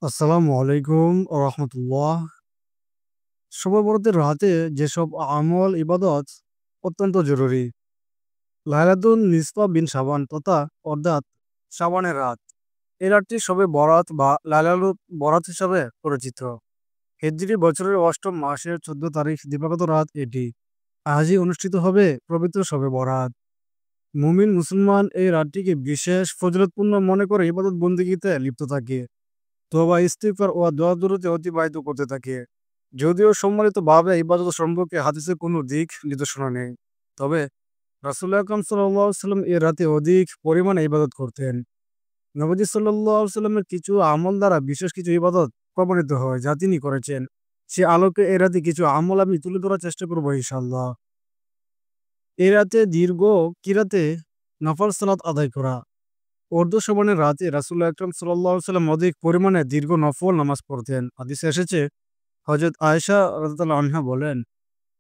আসসালামু আলাইকুম রহমতুল্লাহ। শবে বরাতের রাতে যেসব আমল ইবাদত অত্যন্ত জরুরি। লাইলাতুন নিসফা বিন শাবান তথা অর্থাৎ শাবানের রাত। এই রাতটি শবে বরাত বা লাইলাতুল বরাত হিসাবে পরিচিত। হিজরি বছরের অষ্টম মাসের 14 তারিখ দিবাগত রাত এটি। আজই অনুষ্ঠিত হবে পবিত্র শবে বরাত। মুমিন মুসলমান এই রাতটিকে বিশেষ ফজিলতপূর্ণ মনে করে ইবাদত বন্দেগীতে লিপ্ত থাকে। তওবা ইস্তিগফার ও দোয়া দরুদে অতিবাহিত করতে থাকে। যদিও সম্মিলিতভাবে ইবাদত সম্পর্কে হাদিসে কোনো দিক নির্দেশনা নেই, তবে রাসূল আকরাম সাল্লাল্লাহু আলাইহি ওয়াসাল্লাম এ রাতে অধিক পরিমাণে ইবাদত করতেন। নবীজি সাল্লাল্লাহু আলাইহি ওয়াসাল্লামের কিছু আমল দ্বারা বিশেষ কিছু ইবাদত প্রমাণিত হয় যা তিনি করেছেন। সে আলোকে এ রাতে কিছু আমল আমি তুলে ধরার চেষ্টা করব ইনশাআল্লাহ। এ রাতে দীর্ঘ কিরাতে নফল সালাত আদায় করা। উর্দু শোভনের রাতে রাসূল আকরাম সাল্লাল্লাহু আলাইহি ওয়াসাল্লাম অধিক পরিমাণে দীর্ঘ নফল নামাজ পড়তেন। হাদিসে এসেছে, হযরত আয়েশা রাদিয়াল্লাহু আনহা বলেন,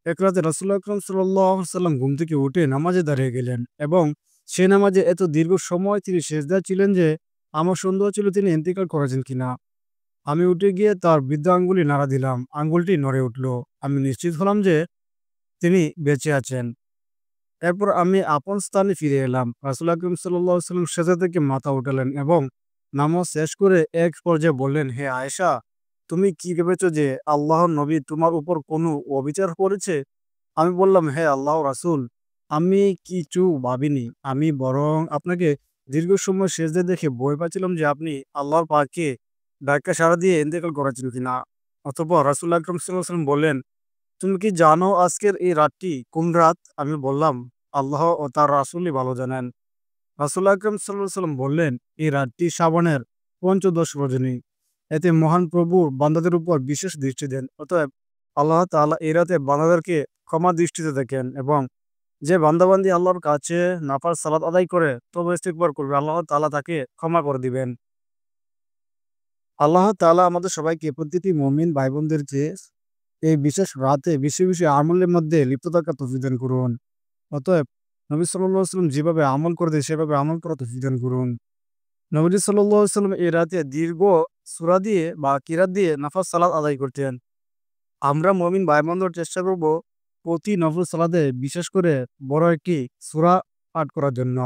এক রাতে রাসূল আকরাম সাল্লাল্লাহু আলাইহি ওয়াসাল্লাম ঘুম থেকে উঠে নামাজে দাঁড়িয়ে গেলেন এবং সে নামাজে এত দীর্ঘ সময় তিনি সিজদায় ছিলেন যে আমার সন্দেহ ছিল তিনি ইন্তেকাল করেছেন কিনা। আমি উঠে গিয়ে তার বৃদ্ধ আঙ্গুলে নাড়া দিলাম। আঙ্গুলটি নড়ে উঠল। আমি নিশ্চিত হলাম যে তিনি বেঁচে আছেন। এরপর আমি আপন স্থানে ফিরে এলাম। রাসূল আকরাম সাল্লাল্লাহু আলাইহি ওয়াসাল্লাম সেজদা থেকে মাথা উঠালেন এবং নামাজ শেষ করে এক পর্যায়ে বললেন, হে আয়েশা, তুমি কি ভেবেছ যে আল্লাহর নবী তোমার উপর কোনো অবিচার করেছে? আমি বললাম, হে আল্লাহর রাসূল, আমি কিছু ভাবিনি। আমি বরং আপনাকে দীর্ঘ সময় সেজদায় দেখে ভয় পাচ্ছিলাম যে আপনি আল্লাহর পাককে ডাক্কা সাড়া দিয়ে ইন্তেকাল করেছেন কিনা। অতঃপর রাসূল আকরাম সাল্লাল্লাহু আলাইহি ওয়াসাল্লাম বললেন, তুমি কি জানো আজকের এই রাতটি কোন রাত? আমি বললাম, আল্লাহ ও তার রাসূলই ভালো জানেন। রাসূল আকরাম সাল্লাল্লাহু আলাইহি ওয়াসাল্লাম বললেন, এই রাতটি শাবানের পঞ্চদশ রজনী। এতে মহান প্রভু বান্দাদের উপর বিশেষ দৃষ্টি দেন। অতএব আল্লাহ তাআলা এই রাতে বান্দাদেরকে ক্ষমা দৃষ্টিতে দেখেন এবং যে বান্দাবান্দি আল্লাহর কাছে নাফার সালাত আদায় করে তওবা ইস্তিগফার করবে, আল্লাহ তাআলা তাকে ক্ষমা করে দিবেন। আল্লাহ তাআলা আমাদের সবাইকে প্রতিটি মুমিন ভাই বোনদেরকে এই বিশেষ রাতে বেশি, বেশি আমলের মধ্যে লিপ্ত থাকার তৌফিক দান করুন। অতএব নবী সাল্লাল্লাহু আলাইহি ওয়াসাল্লাম যেভাবে আমল করতেন সেভাবে আমল করার তৌফিক দান করুন। নবীজি সাল্লাল্লাহু আলাইহি ওয়াসাল্লাম এই রাতে দীর্ঘ সূরা দিয়ে বা কিরাত দিয়ে নফল সালাত আদায় করতেন। আমরা মুমিন ভাই-বোনদের চেষ্টা করব প্রতি নফল সালাতে বিশেষ করে বড় একটি সূরা পাঠ করার জন্য।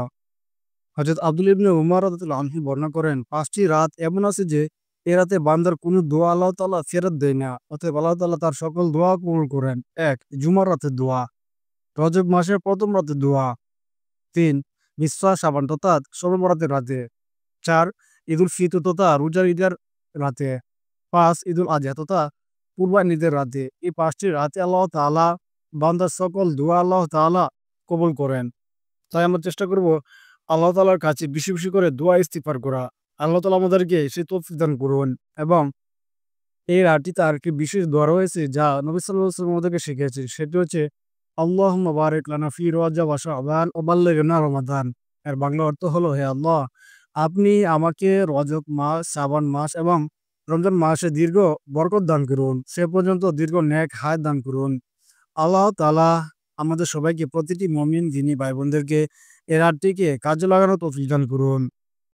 হযরত আব্দুল্লাহ ইবনে উমর রাদিয়াল্লাহু আনহু বর্ণনা করেন, ৫টি রাত এমন আছে যে এ রাতে বান্দার কোনো দোয়া আল্লাহ তাআলা ফেরত দেয় না। অতএব আল্লাহ তাআলা তার সকল দোয়া কবুল করেন। ১. জুমার রাতের দোয়া, রজব মাসের প্রথম রাতের দোয়া। ৩. নিসফা শাবান অর্থাৎ শবে বরাতের রাতে। ৪. ঈদুল ফিতর তথা রোজার ঈদের রাতে। ৫. ঈদুল আযহা তথা কুরবানির ঈদের রাতে। এই ৫টি রাতে আল্লাহ তাআলা বান্দার সকল দোয়া আল্লাহ তাআলা কবুল করেন। তাই আমরা চেষ্টা করব আল্লাহ তাআলার কাছে বেশি, বেশি করে দোয়া ইস্তিগফার করা। আল্লাহ তাআলা আমাদেরকে সেই তৌফিক দান করুন এবং এই রাতটিতে আরেকটি বিশেষ দোয়া রয়েছে যা নবী সাল্লাল্লাহু আলাইহি ওয়াসাল্লাম আমাদেরকে শিখিয়েছেন। সেটি হচ্ছে, আল্লাহুম্মা বারিক লানা ফি রজব ওয়া শাবান ওয়া বাল্লিগনা রমাদান। এর বাংলা অর্থ হলো, হে আল্লাহ, আপনি আমাকে রজব মাস, শাবান মাস এবং রমজান মাসে দীর্ঘ বরকত দান করুন। সে পর্যন্ত দীর্ঘ নেক হায়াত দান করুন। আল্লাহ তাআলা আমাদের সবাইকে প্রতিটি মুমিন দিনী ভাই বোনদেরকে এই রাতটিকে কাজে লাগানোর তৌফিক দান করুন।